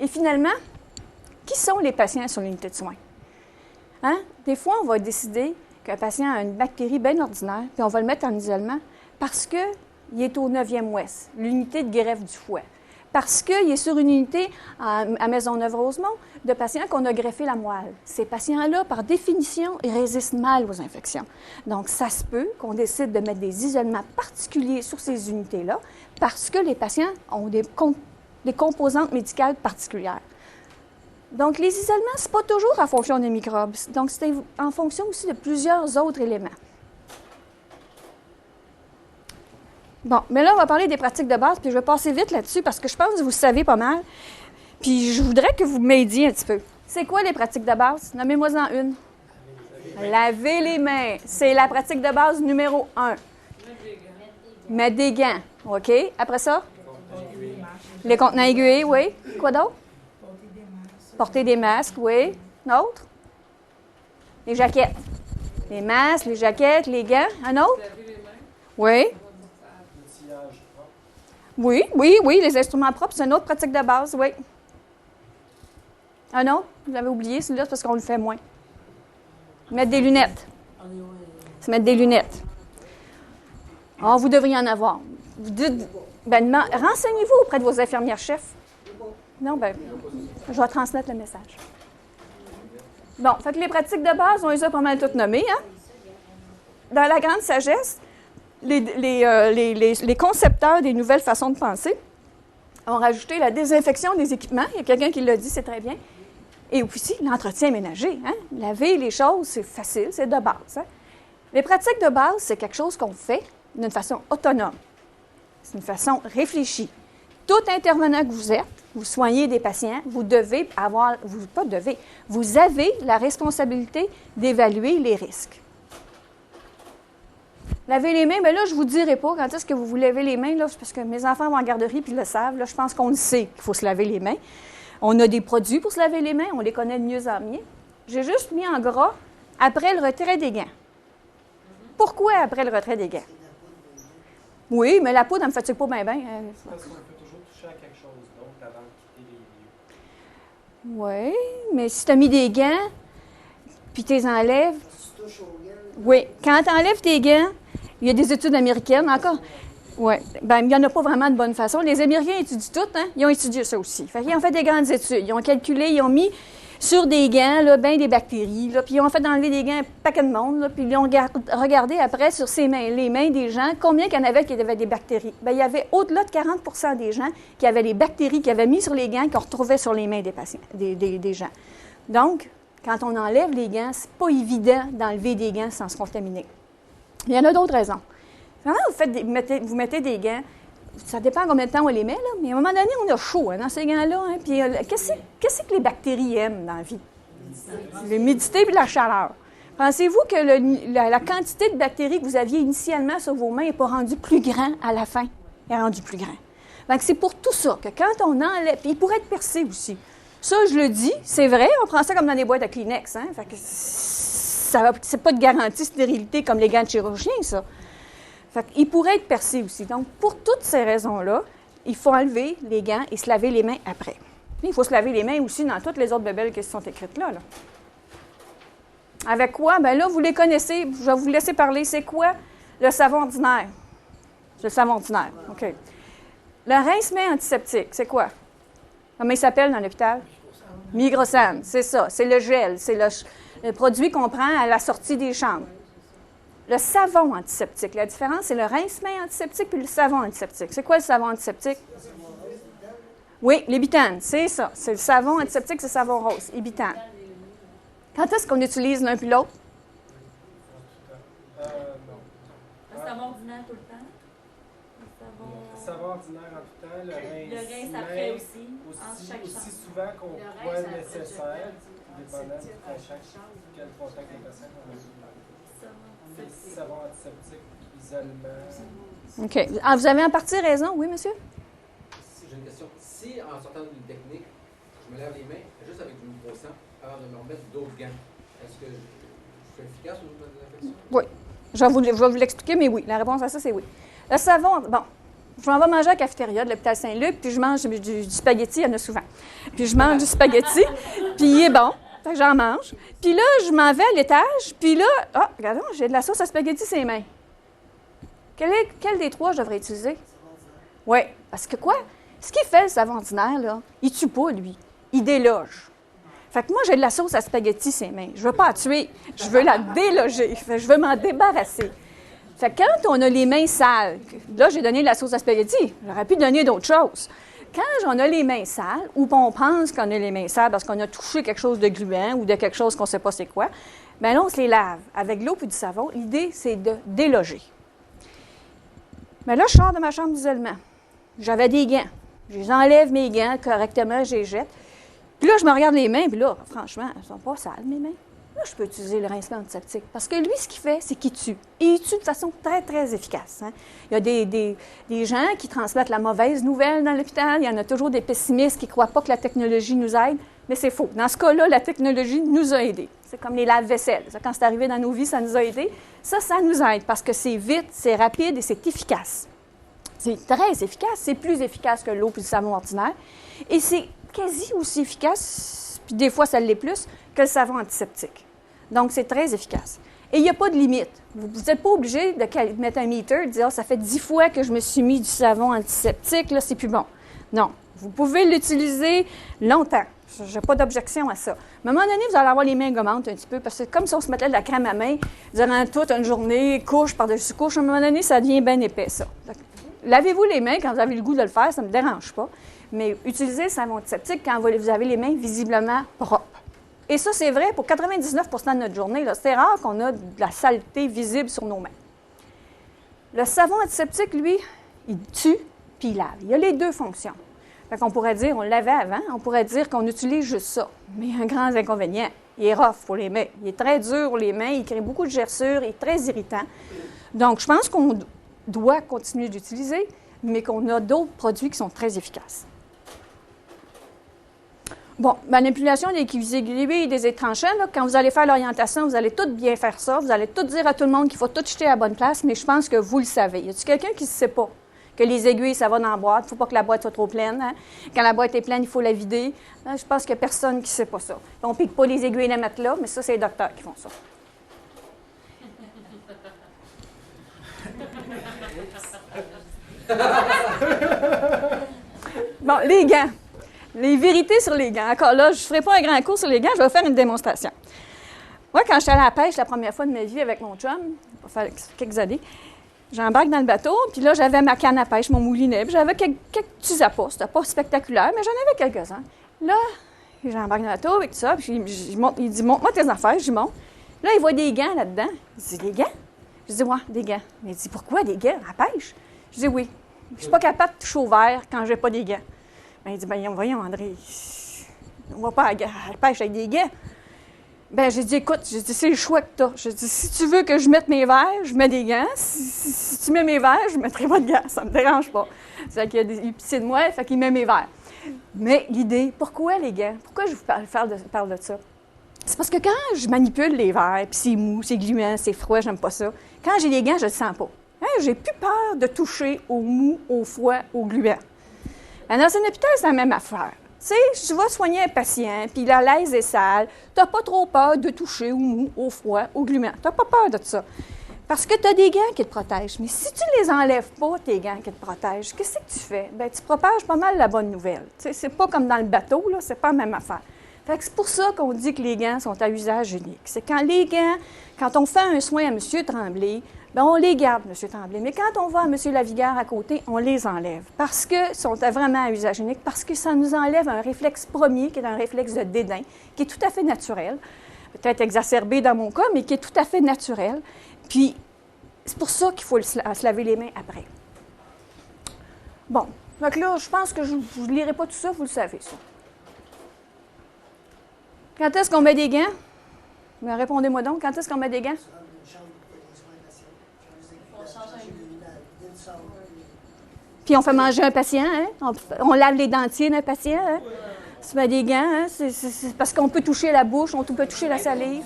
Et finalement, qui sont les patients sur l'unité de soins? Hein? Des fois, on va décider qu'un patient a une bactérie bien ordinaire, puis on va le mettre en isolement parce qu'il est au 9e ouest, l'unité de greffe du foie. Parce qu'il est sur une unité à Maisonneuve-Rosemont de patients qu'on a greffé la moelle. Ces patients-là, par définition, ils résistent mal aux infections. Donc, ça se peut qu'on décide de mettre des isolements particuliers sur ces unités-là parce que les patients ont des composantes médicales particulières. Donc, les isolements, ce n'est pas toujours en fonction des microbes. Donc, c'est en fonction aussi de plusieurs autres éléments. Bon, mais là, on va parler des pratiques de base, puis je vais passer vite là-dessus parce que je pense que vous savez pas mal. Puis je voudrais que vous m'aidiez un petit peu. C'est quoi les pratiques de base? Nommez-moi-en une. Laver les mains. C'est la pratique de base numéro 1. Mettre des gants. OK. Après ça? Les contenants aiguillés, oui. Quoi d'autre? Porter des masques, oui. Autre? Les jaquettes. Les masques, les jaquettes, les gants. Un autre? Oui. Oui, les instruments propres, c'est une autre pratique de base, oui. Un autre? Vous l'avez oublié, celui-là, c'est parce qu'on le fait moins. Mettre des lunettes. C'est mettre des lunettes. Ah, vous devriez en avoir. Renseignez-vous auprès de vos infirmières-chefs. Non, je vais transmettre le message. Bon, fait que les pratiques de base, on les a pas mal toutes nommées, hein? Dans la grande sagesse, les concepteurs des nouvelles façons de penser ont rajouté la désinfection des équipements. Il y a quelqu'un qui l'a dit, c'est très bien. Et aussi, l'entretien ménager. Hein? Laver les choses, c'est facile, c'est de base. Hein? Les pratiques de base, c'est quelque chose qu'on fait d'une façon autonome. C'est une façon réfléchie. Tout intervenant que vous êtes, vous soignez des patients, vous avez la responsabilité d'évaluer les risques. Laver les mains, bien là, je ne vous dirai pas quand est-ce que vous vous lavez les mains, là, parce que mes enfants vont en garderie puis ils le savent. Là, je pense qu'on le sait qu'il faut se laver les mains. On a des produits pour se laver les mains, on les connaît de mieux en mieux. J'ai juste mis en gras après le retrait des gants. Pourquoi après le retrait des gants? Oui, mais la poudre, elle ne me fatigue pas bien. Parce qu'on peut toujours toucher à quelque chose d'autre avant de quitter les lieux. Oui, mais si tu as mis des gants, puis tu les enlèves. Tu touches aux gants. Oui, quand tu enlèves tes gants, il y a des études américaines encore. Oui, bien, il n'y en a pas vraiment de bonne façon. Les Américains étudient tout, hein? Ils ont étudié ça aussi. Ils ont fait des grandes études. Ils ont calculé, ils ont mis sur des gants, là, ben des bactéries, là, puis ils ont fait enlever des gants un paquet de monde, là, puis ils ont regardé après sur les mains des gens, combien il y en avait qui avaient des bactéries. Bien, il y avait au-delà de 40 des gens qui avaient les bactéries qu'ils avaient mis sur les gants qu'on retrouvait sur les mains des patients, des gens. Donc, quand on enlève les gants, c'est pas évident d'enlever des gants sans se contaminer. Il y en a d'autres raisons. Quand vous mettez des gants, ça dépend combien de temps on les met, là, mais à un moment donné, on a chaud dans ces gants-là. Hein, puis qu'est-ce que les bactéries aiment dans la vie? L'humidité et la chaleur. Pensez-vous que la quantité de bactéries que vous aviez initialement sur vos mains n'est pas rendue plus grande à la fin? Elle est rendue plus grande. Donc, c'est pour tout ça que quand on enlève, puis il pourrait être percé aussi. Ça, je le dis, c'est vrai, on prend ça comme dans des boîtes à Kleenex. Hein? Fait que c'est pas de garantie stérilité comme les gants de chirurgien, ça. Fait qu'il pourrait être percé aussi. Donc, pour toutes ces raisons-là, il faut enlever les gants et se laver les mains après. Puis, il faut se laver les mains aussi dans toutes les autres bébelles qui sont écrites là. Avec quoi? Bien là, vous les connaissez. Je vais vous laisser parler. C'est quoi le savon ordinaire? Le savon ordinaire, OK. Le rince-main antiseptique, c'est quoi? Comment il s'appelle dans l'hôpital? Migrosan, c'est ça. C'est le gel. C'est le produit qu'on prend à la sortie des chambres. Le savon antiseptique. La différence, c'est le rince-main antiseptique puis le savon antiseptique. C'est quoi le savon antiseptique? Oui, l'Ibitan, c'est ça. C'est le savon antiseptique, c'est le savon rose, Ibutan. Quand est-ce qu'on utilise l'un puis l'autre? Non. Le savon ordinaire tout le temps. Le savon ordinaire en tout temps. Le rince après aussi. Entre chaque Aussi chambre. souvent qu'on croit nécessaire, dépendant de quel contact les patients qu'on a eu. Savon antiseptique, isolement. OK. Ah, vous avez en partie raison, oui, monsieur? J'ai une question. Si, en sortant d'une technique, je me lave les mains juste avec du micro-sang avant de me remettre d'autres gants, est-ce que je suis efficace au niveau de l'infection? Oui. Je vais vous l'expliquer, mais oui. La réponse à ça, c'est oui. Le savon, bon, Je m'en vais manger à la cafétéria de l'hôpital Saint-Luc, puis je mange du spaghetti, il y en a souvent. Puis je mange du spaghetti, puis il est bon, fait que j'en mange. Puis là, je m'en vais à l'étage, puis là, regardons, j'ai de la sauce à spaghetti sur les mains. Quel des trois je devrais utiliser? Oui, parce que quoi? Ce qu'il fait, le savon ordinaire, là, il tue pas, lui. Il déloge. Fait que moi, j'ai de la sauce à spaghetti sur les mains. Je veux pas la tuer, je veux la déloger. Je veux m'en débarrasser. Fait que quand on a les mains sales, là, j'ai donné de la sauce à spaghetti, j'aurais pu donner d'autres choses. Quand on a les mains sales, ou qu'on pense qu'on a les mains sales parce qu'on a touché quelque chose de gluant ou de quelque chose qu'on ne sait pas c'est quoi, bien là, on se les lave avec de l'eau et du savon. L'idée, c'est de déloger. Mais là, je sors de ma chambre d'isolement. J'avais des gants. J'enlève mes gants correctement, je les jette. Puis là, je me regarde les mains, puis là, franchement, elles ne sont pas sales, mes mains. Là, je peux utiliser le rincement antiseptique. Parce que lui, ce qu'il fait, c'est qu'il tue. Et il tue de façon très, très efficace. Hein. Il y a des gens qui transmettent la mauvaise nouvelle dans l'hôpital. Il y en a toujours des pessimistes qui ne croient pas que la technologie nous aide. Mais c'est faux. Dans ce cas-là, la technologie nous a aidés. C'est comme les lave-vaisselle. Quand c'est arrivé dans nos vies, ça nous a aidés. Ça nous aide parce que c'est vite, c'est rapide et c'est efficace. C'est très efficace. C'est plus efficace que l'eau et le savon ordinaire. Et c'est quasi aussi efficace, puis des fois ça l'est plus, que le savon antiseptique. Donc, c'est très efficace. Et il n'y a pas de limite. Vous n'êtes pas obligé de mettre un meter, de dire « ça fait 10 fois que je me suis mis du savon antiseptique, là, c'est plus bon ». Non. Vous pouvez l'utiliser longtemps. Je n'ai pas d'objection à ça. Mais à un moment donné, vous allez avoir les mains gommantes un petit peu, parce que comme si on se mettait de la crème à main durant toute une journée, couche par-dessus couche, à un moment donné, ça devient bien épais, ça. Donc, lavez-vous les mains quand vous avez le goût de le faire, ça ne me dérange pas. Mais utilisez le savon antiseptique quand vous avez les mains visiblement propres. Et ça, c'est vrai pour 99 % de notre journée. C'est rare qu'on a de la saleté visible sur nos mains. Le savon antiseptique, lui, il tue puis il lave. Il a les deux fonctions. Fait qu'on pourrait dire, on le lavait avant, on pourrait dire qu'on utilise juste ça. Mais il y a un grand inconvénient. Il est rough pour les mains. Il est très dur pour les mains, il crée beaucoup de gerçures, il est très irritant. Donc, je pense qu'on doit continuer d'utiliser, mais qu'on a d'autres produits qui sont très efficaces. Bon, manipulation des aiguilles et des étranchants, là, quand vous allez faire l'orientation, vous allez tout bien faire ça. Vous allez tout dire à tout le monde qu'il faut tout jeter à la bonne place, mais je pense que vous le savez. Y a-t-il quelqu'un qui ne sait pas que les aiguilles, ça va dans la boîte? Il ne faut pas que la boîte soit trop pleine. Hein? Quand la boîte est pleine, il faut la vider. Hein? Je pense qu'il n'y a personne qui ne sait pas ça. On ne pique pas les aiguilles et les matelas, mais ça, c'est les docteurs qui font ça. Bon, les gants. Les vérités sur les gants. Encore là, je ne ferai pas un grand cours sur les gants, je vais faire une démonstration. Moi, quand j'étais à la pêche la première fois de ma vie avec mon chum, ça fait quelques années, j'embarque dans le bateau, puis là, j'avais ma canne à pêche, mon moulinet, puis j'avais quelques petits appâts. C'était pas spectaculaire, mais j'en avais quelques-uns. Là, j'embarque dans le bateau avec tout ça, puis il dit « Montre-moi tes affaires », je montre. Là, il voit des gants là-dedans. Il dit « Des gants? » Je dis « Ouais, des gants. » Mais il dit « Pourquoi des gants à pêche? » Je dis « Oui. Je ne suis pas capable de toucher au verre quand je n'ai pas des gants. » Ben, il dit, bien, voyons, André, on ne va pas à la pêche avec des gants. Bien, j'ai dit, écoute, c'est le choix que tu as. J'ai dit, si tu veux que je mette mes verres, je mets des gants. Si tu mets mes verres, je ne mettrai pas de gants. Ça ne me dérange pas. C'est qu'il y a pitié de moi, fait qu'il met mes verres. Mais l'idée, pourquoi les gants? Pourquoi je vous parle de ça? C'est parce que quand je manipule les verres, puis c'est mou, c'est gluant, c'est froid, j'aime pas ça. Quand j'ai les gants, je ne le sens pas. Hein? J'ai plus peur de toucher au mou, au froid, au gluant. Dans un hôpital, c'est la même affaire. Tu sais, tu vas soigner un patient, puis la l'aise est sale, tu n'as pas trop peur de toucher au mou, au froid, au gluant. Tu n'as pas peur de ça. Parce que tu as des gants qui te protègent. Mais si tu ne les enlèves pas, tes gants qui te protègent, qu'est-ce que tu fais? Bien, tu propages pas mal la bonne nouvelle. Tu sais, c'est pas comme dans le bateau, là, c'est pas la même affaire. Fait que c'est pour ça qu'on dit que les gants sont à usage unique. C'est quand les gants, quand on fait un soin à M. Tremblay, bien, on les garde, M. Tremblay. Mais quand on va à M. Lavigueur à côté, on les enlève. Parce qu'ils sont vraiment à usage unique, parce que ça nous enlève un réflexe premier, qui est un réflexe de dédain, qui est tout à fait naturel, peut-être exacerbé dans mon cas, mais qui est tout à fait naturel. Puis, c'est pour ça qu'il faut se laver les mains après. Bon, donc là, je pense que je ne lirai pas tout ça, vous le savez, ça. Quand est-ce qu'on met des gants? Mais répondez-moi donc, quand est-ce qu'on met des gants? Puis on fait manger un patient, hein? On lave les dentiers d'un patient, hein? Tu mets des gants, hein? C'est parce qu'on peut toucher la bouche, on peut toucher la salive.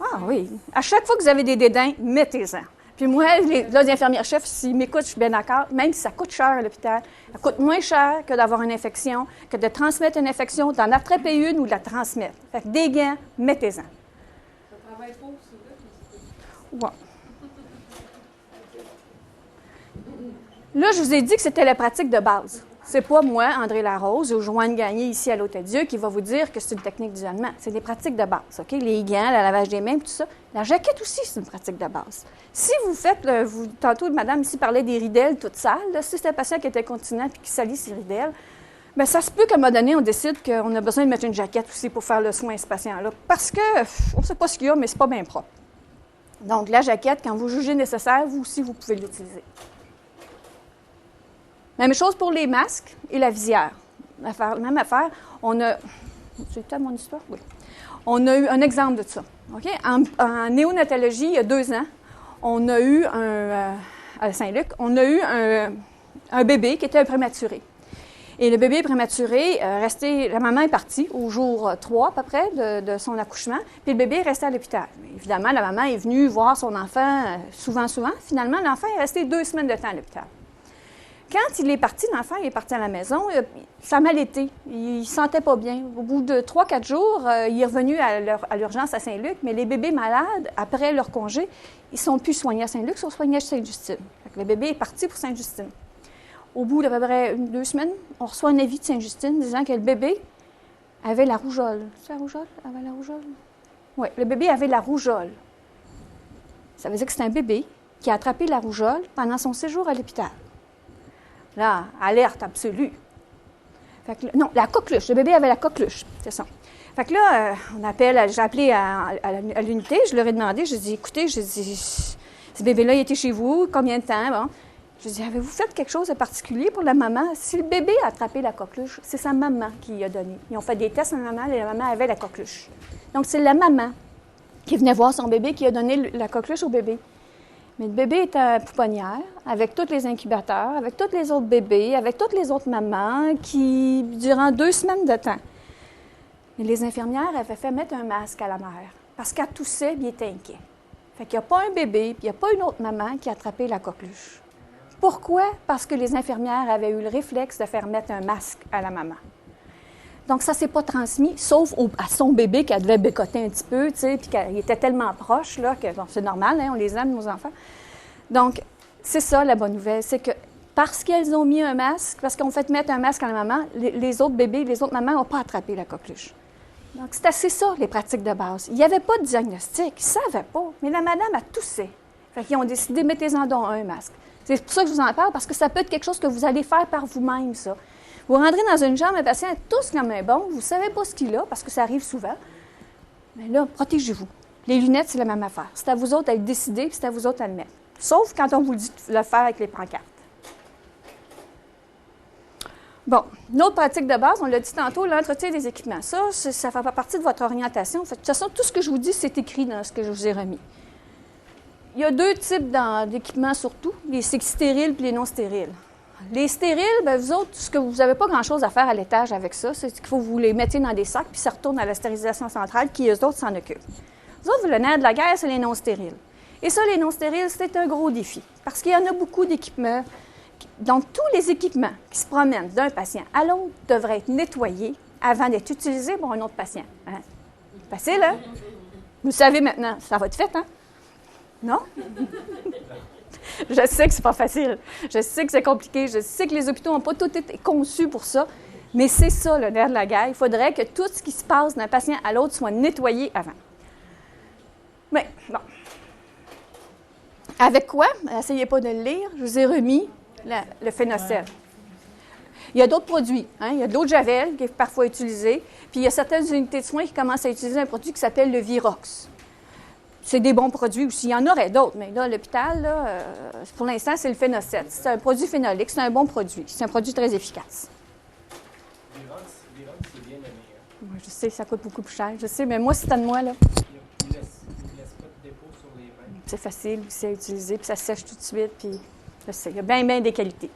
Ah oui. À chaque fois que vous avez des dédains, mettez-en. Puis moi, les infirmières-chefs, s'ils m'écoutent, je suis bien d'accord, même si ça coûte cher à l'hôpital, ça coûte moins cher que d'avoir une infection, que de transmettre une infection, d'en attraper une ou de la transmettre. Fait que des gants, mettez-en. Ça travaille pas aussi vite. Ouais. Là, je vous ai dit que c'était la pratique de base. C'est pas moi, André Larose, ou Joanne Gagné, ici à l'Hôtel-Dieu, qui va vous dire que c'est une technique d'isolement. C'est des pratiques de base, OK? Les gants, le lavage des mains, tout ça. La jaquette aussi, c'est une pratique de base. Si vous faites, tantôt, madame ici parlait des ridelles toutes sales, là, si c'est un patient qui était continent et qui salit ses ridelles, bien, ça se peut qu'à un moment donné, on décide qu'on a besoin de mettre une jaquette aussi pour faire le soin à ce patient-là. Parce que, on ne sait pas ce qu'il y a, mais c'est pas bien propre. Donc, la jaquette, quand vous jugez nécessaire, vous aussi, vous pouvez l'utiliser. Même chose pour les masques et la visière. Même affaire, on a... C'était mon histoire? Oui. On a eu un exemple de ça. OK? En néonatologie, il y a 2 ans, on a eu à Saint-Luc, on a eu un bébé qui était un prématuré. Et le bébé prématuré, la maman est partie au jour 3 à peu près de son accouchement, puis le bébé est resté à l'hôpital. Évidemment, la maman est venue voir son enfant souvent. Finalement, l'enfant est resté 2 semaines de temps à l'hôpital. Quand il est parti, l'enfant il est parti à la maison, ça a mal été. Il ne se sentait pas bien. Au bout de 3-4 jours, il est revenu à l'urgence à Saint-Luc, mais les bébés malades, après leur congé, ils ne sont plus soignés à Saint-Luc, ils sont soignés à Sainte-Justine. Le bébé est parti pour Sainte-Justine. Au bout d'à peu près 2 semaines, on reçoit un avis de Sainte-Justine disant que le bébé avait la rougeole. C'est la rougeole? Avait la rougeole? Oui, le bébé avait la rougeole. Ça veut dire que c'est un bébé qui a attrapé la rougeole pendant son séjour à l'hôpital. Là, alerte absolue. Fait que, non, la coqueluche. Le bébé avait la coqueluche, c'est ça. Fait que là, j'ai appelé à l'unité, je leur ai demandé, j'ai dit, écoutez, ce bébé-là, il était chez vous, combien de temps? Bon. Je dis, avez-vous fait quelque chose de particulier pour la maman? Si le bébé a attrapé la coqueluche, c'est sa maman qui y a donné. Ils ont fait des tests à la maman et la maman avait la coqueluche. Donc, c'est la maman qui venait voir son bébé qui a donné la coqueluche au bébé. Mais le bébé était à pouponnière, avec tous les incubateurs, avec tous les autres bébés, avec toutes les autres mamans, qui, durant 2 semaines de temps. Mais les infirmières avaient fait mettre un masque à la mère, parce qu'elle toussait et il était inquiet. Fait qu'il n'y a pas un bébé, puis il n'y a pas une autre maman qui a attrapé la coqueluche. Pourquoi? Parce que les infirmières avaient eu le réflexe de faire mettre un masque à la maman. Donc, ça ne s'est pas transmis, sauf à son bébé qui devait bécoter un petit peu, tu sais, puis qu'il était tellement proche, là, que bon, c'est normal, hein, on les aime, nos enfants. Donc, c'est ça la bonne nouvelle, c'est que parce qu'elles ont mis un masque, parce qu'on fait mettre un masque à la maman, les autres bébés, les autres mamans n'ont pas attrapé la coqueluche. Donc, c'est assez ça, les pratiques de base. Il n'y avait pas de diagnostic, ils ne savaient pas, mais la madame a toussé. Fait qu'ils ont décidé, mettez-en donc un masque. C'est pour ça que je vous en parle, parce que ça peut être quelque chose que vous allez faire par vous-même, ça. Vous rentrez dans une chambre, un patient est tous comme un bon, vous ne savez pas ce qu'il a, parce que ça arrive souvent. Mais là, protégez-vous. Les lunettes, c'est la même affaire. C'est à vous autres à le décider, puis c'est à vous autres à le mettre. Sauf quand on vous dit de le faire avec les pancartes. Bon, une autre pratique de base, on l'a dit tantôt, l'entretien des équipements. Ça fait partie de votre orientation. De toute façon, tout ce que je vous dis, c'est écrit dans ce que je vous ai remis. Il y a 2 types d'équipements surtout, les stériles et les non stériles. Les stériles, bien, vous autres, vous n'avez pas grand-chose à faire à l'étage avec ça, c'est qu'il faut que vous les mettiez dans des sacs, puis ça retourne à la stérilisation centrale, qui, eux autres, s'en occupent. Vous autres, le nerf de la guerre, c'est les non-stériles. Et ça, les non-stériles, c'est un gros défi, parce qu'il y en a beaucoup d'équipements. Donc, tous les équipements qui se promènent d'un patient à l'autre devraient être nettoyés avant d'être utilisés pour un autre patient. Hein? Facile, hein? Vous le savez maintenant, ça va être fait, hein? Non? Je sais que c'est pas facile. Je sais que c'est compliqué. Je sais que les hôpitaux n'ont pas tout été conçus pour ça. Mais c'est ça, le nerf de la guerre. Il faudrait que tout ce qui se passe d'un patient à l'autre soit nettoyé avant. Mais, bon. Avec quoi? Essayez pas de le lire. Je vous ai remis le phénocèle. Il y a d'autres produits. Hein? Il y a de l'eau de Javel qui est parfois utilisée. Puis il y a certaines unités de soins qui commencent à utiliser un produit qui s'appelle le Virox. C'est des bons produits aussi. Il y en aurait d'autres, mais là, à l'hôpital, pour l'instant, c'est le phénocèle. C'est un produit phénolique, c'est un bon produit. C'est un produit très efficace. Virox, c'est bien aimé. Hein? Je sais, ça coûte beaucoup plus cher. Je sais, mais moi, c'est à moi, là. Il ne laisse pas de dépôt sur les mains. C'est facile aussi à utiliser, puis ça sèche tout de suite, puis je sais, il y a bien, bien des qualités.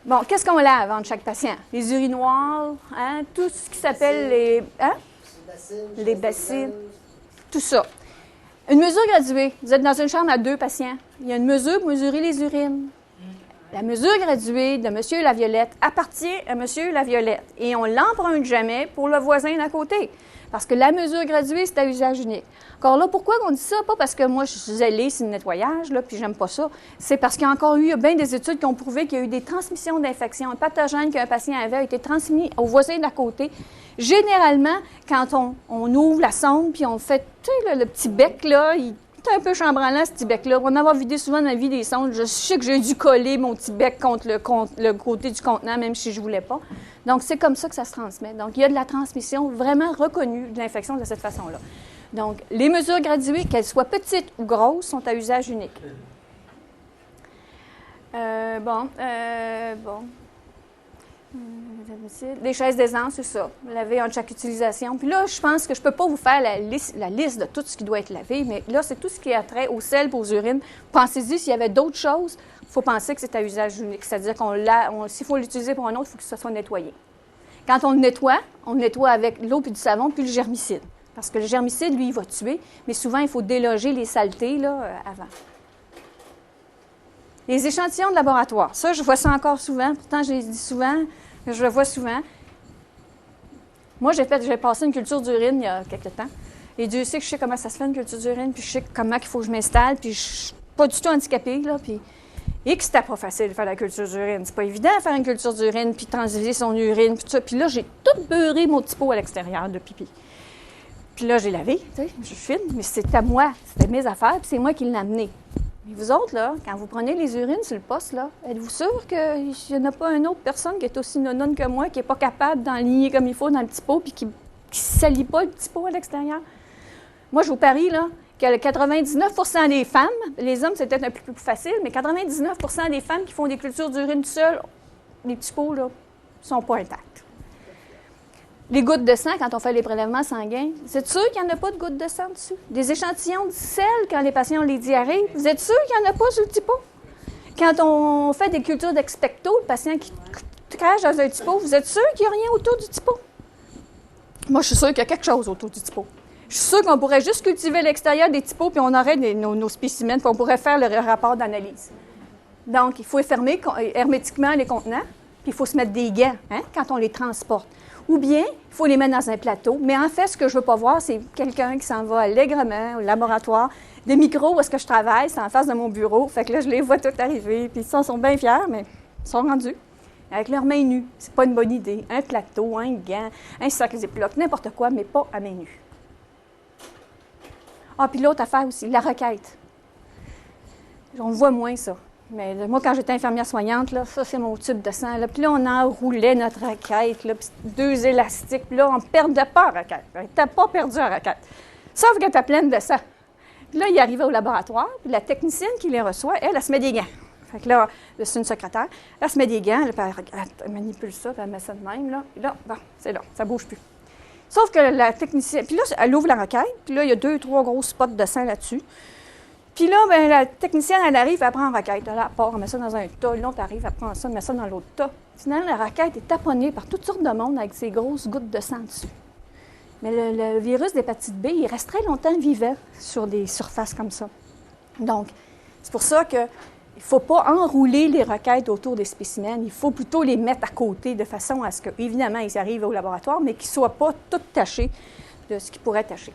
Bon, qu'est-ce qu'on lave entre chaque patient? Les urinoirs, hein? Tout ce qui s'appelle les... Hein? Les bassines. Tout ça. Une mesure graduée. Vous êtes dans une chambre à 2 patients. Il y a une mesure pour mesurer les urines. La mesure graduée de M. Laviolette appartient à M. Laviolette et on ne l'emprunte jamais pour le voisin d'à côté. Parce que la mesure graduée, c'est à usage unique. Encore là, pourquoi on dit ça? Pas parce que moi, je suis zélée sur le nettoyage, là, puis j'aime pas ça. C'est parce qu'il y a encore eu bien des études qui ont prouvé qu'il y a eu des transmissions d'infections. Un pathogène qu'un patient avait a été transmis au voisin d'à côté. Généralement, quand on ouvre la sonde, puis on fait, tu sais, le petit bec, là, il est un peu chambranlant, ce petit bec-là. On en a vidé souvent dans la vie des sondes. Je sais que j'ai dû coller mon petit bec contre le côté du contenant, même si je ne voulais pas. Donc, c'est comme ça que ça se transmet. Donc, il y a de la transmission vraiment reconnue de l'infection de cette façon-là. Donc, les mesures graduées, qu'elles soient petites ou grosses, sont à usage unique. Des chaises d'aisance, c'est ça. Laver entre chaque utilisation. Puis là, je pense que je ne peux pas vous faire la liste de tout ce qui doit être lavé, mais là, c'est tout ce qui a trait au sel et aux urines. Pensez-y, s'il y avait d'autres choses, il faut penser que c'est à usage unique. C'est-à-dire s'il faut l'utiliser pour un autre, il faut que ça soit nettoyé. Quand on le nettoie avec l'eau puis du savon puis le germicide. Parce que le germicide, lui, il va tuer, mais souvent, il faut déloger les saletés là, avant. Les échantillons de laboratoire. Ça, je vois ça encore souvent. Pourtant, je les dis souvent, je le vois souvent. Moi, j'ai passé une culture d'urine il y a quelques temps. Et Dieu sait que je sais comment ça se fait, une culture d'urine, puis je sais comment il faut que je m'installe, puis je suis pas du tout handicapée, là, puis... Et que c'était pas facile de faire la culture d'urine. C'est pas évident de faire une culture d'urine, puis transviser son urine, puis tout ça. Puis là, j'ai tout beurré mon petit pot à l'extérieur de pipi. Puis là, j'ai lavé, tu sais, je suis fine, mais c'était à moi, c'était mes affaires, puis c'est moi qui l'ai amené. Mais vous autres, là, quand vous prenez les urines sur le poste, là, êtes-vous sûr qu'il n'y en a pas une autre personne qui est aussi nononne que moi, qui n'est pas capable d'enligner comme il faut dans le petit pot, puis qui ne salit pas le petit pot à l'extérieur? Moi, je vous parie, là, que 99 % des femmes, les hommes, c'est peut-être un peu plus facile, mais 99 % des femmes qui font des cultures d'urine seules, les petits pots, là, ne sont pas intacts. Les gouttes de sang, quand on fait les prélèvements sanguins, vous êtes sûr qu'il n'y en a pas de gouttes de sang dessus? Des échantillons de sel, quand les patients ont les diarrhées, vous êtes sûr qu'il n'y en a pas sur le petit pot? Quand on fait des cultures d'expecto, le patient qui crache dans un petit pot, vous êtes sûr qu'il n'y a rien autour du petit pot? Moi, je suis sûre qu'il y a quelque chose autour du petit pot. Je suis sûre qu'on pourrait juste cultiver l'extérieur des petits pots, puis on aurait nos spécimens, puis on pourrait faire le rapport d'analyse. Donc, il faut fermer hermétiquement les contenants, puis il faut se mettre des gants quand on les transporte. Ou bien, il faut les mettre dans un plateau. Mais en fait, ce que je ne veux pas voir, c'est quelqu'un qui s'en va allègrement au laboratoire. Des micros où est-ce que je travaille, c'est en face de mon bureau. Fait que là, je les vois tout arriver. Puis ils sont bien fiers, mais ils sont rendus avec leurs mains nues. C'est pas une bonne idée. Un plateau, un gant, un sac Ziploc, n'importe quoi, mais pas à main nue. Ah, puis l'autre affaire aussi, la requête. On voit moins ça. Mais moi, quand j'étais infirmière soignante, là, ça, c'est mon tube de sang. Là. Puis là, on enroulait notre raquette, là, puis 2 élastiques. Puis là, on ne perdait pas la raquette. On n'était pas perdu la raquette. Sauf qu'elle était pleine de sang. Puis là, il arrivait au laboratoire, puis la technicienne qui les reçoit, elle se met des gants. Fait que là, c'est une secrétaire. Elle se met des gants, elle manipule ça, puis elle met ça de même. Là, puis là, bon, c'est là, ça ne bouge plus. Sauf que la technicienne... Puis là, elle ouvre la raquette, puis là, il y a 2-3 gros spots de sang là-dessus. Puis là, bien, la technicienne, elle arrive, elle prend la raquette. Elle part, elle met ça dans un tas. L'autre arrive, elle prend ça, elle met ça dans l'autre tas. Finalement, la raquette est tamponnée par toutes sortes de monde avec ces grosses gouttes de sang dessus. Mais le virus d'hépatite B, il reste très longtemps vivant sur des surfaces comme ça. Donc, c'est pour ça qu'il ne faut pas enrouler les raquettes autour des spécimens. Il faut plutôt les mettre à côté de façon à ce qu'évidemment, ils arrivent au laboratoire, mais qu'ils ne soient pas toutes tachés de ce qui pourrait tacher.